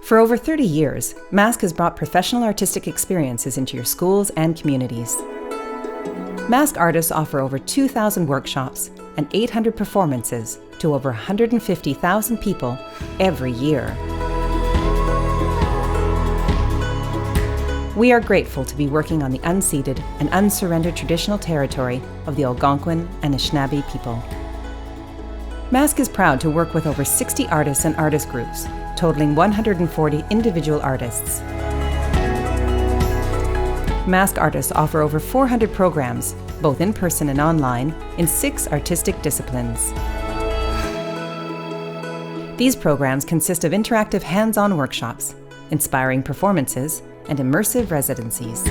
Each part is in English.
For over 30 years, MASC has brought professional artistic experiences into your schools and communities. MASC artists offer over 2,000 workshops and 800 performances to over 150,000 people every year. We are grateful to be working on the unceded and unsurrendered traditional territory of the Algonquin and Anishinaabe people. MASC is proud to work with over 60 artists and artist groups, totaling 140 individual artists. MASC artists offer over 400 programs, both in person and online, in 6 artistic disciplines. These programs consist of interactive hands-on workshops, inspiring performances, and immersive residencies.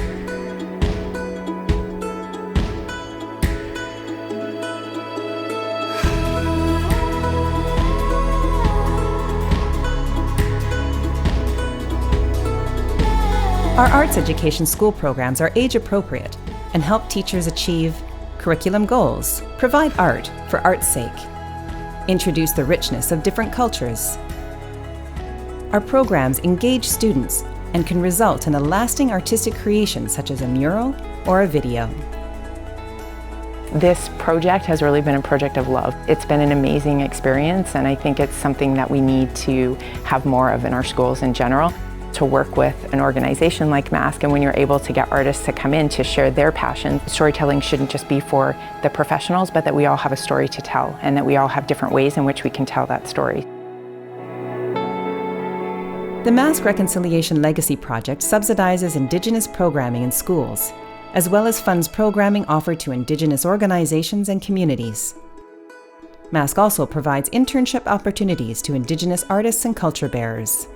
Our arts education school programs are age-appropriate and help teachers achieve curriculum goals, provide art for art's sake, introduce the richness of different cultures. Our programs engage students and can result in a lasting artistic creation such as a mural or a video. This project has really been a project of love. It's been an amazing experience, and I think it's something that we need to have more of in our schools in general. To work with an organization like MASC, and when you're able to get artists to come in to share their passion, storytelling shouldn't just be for the professionals, but that we all have a story to tell, and that we all have different ways in which we can tell that story. The MASC Reconciliation Legacy Project subsidizes Indigenous programming in schools, as well as funds programming offered to Indigenous organizations and communities. MASC also provides internship opportunities to Indigenous artists and culture bearers.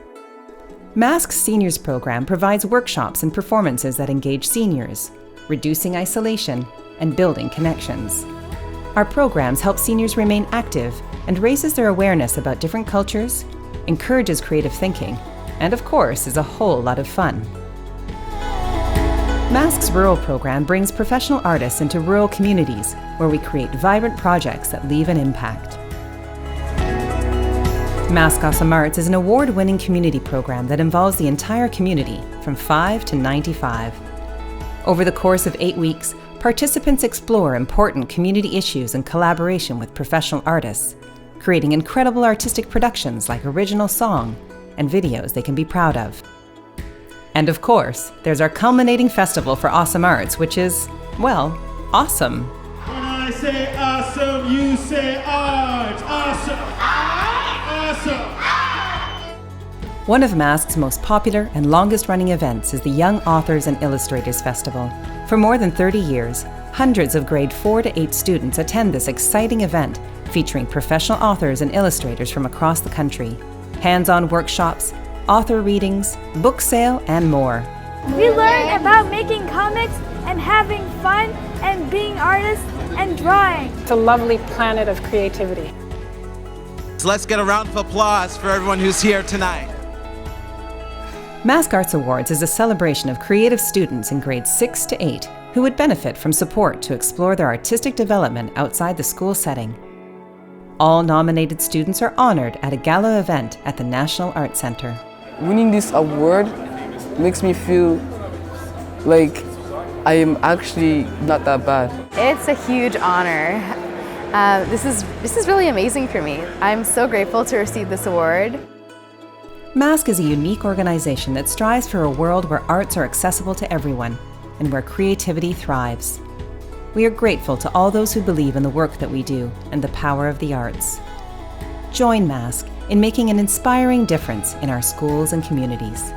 MASC's Seniors Program provides workshops and performances that engage seniors, reducing isolation and building connections. Our programs help seniors remain active and raises their awareness about different cultures, encourages creative thinking, and of course is a whole lot of fun. MASC's Rural Program brings professional artists into rural communities where we create vibrant projects that leave an impact. MASC Awesome Arts is an award-winning community program that involves the entire community from 5 to 95. Over the course of 8 weeks, participants explore important community issues in collaboration with professional artists, creating incredible artistic productions like original song and videos they can be proud of. And of course, there's our culminating festival for Awesome Arts, which is, well, awesome. When I say awesome, you say art. Awesome. Awesome. One of MASC's most popular and longest-running events is the Young Authors and Illustrators Festival. For more than 30 years, hundreds of grade 4 to 8 students attend this exciting event featuring professional authors and illustrators from across the country. Hands-on workshops, author readings, book sale, and more. We learn about making comics and having fun and being artists and drawing. It's a lovely planet of creativity. So let's get a round of applause for everyone who's here tonight. MASC Arts Awards is a celebration of creative students in grades 6 to 8 who would benefit from support to explore their artistic development outside the school setting. All nominated students are honored at a gala event at the National Arts Centre. Winning this award makes me feel like I am actually not that bad. It's a huge honor. This is really amazing for me. I'm so grateful to receive this award. MASC is a unique organization that strives for a world where arts are accessible to everyone and where creativity thrives. We are grateful to all those who believe in the work that we do and the power of the arts. Join MASC in making an inspiring difference in our schools and communities.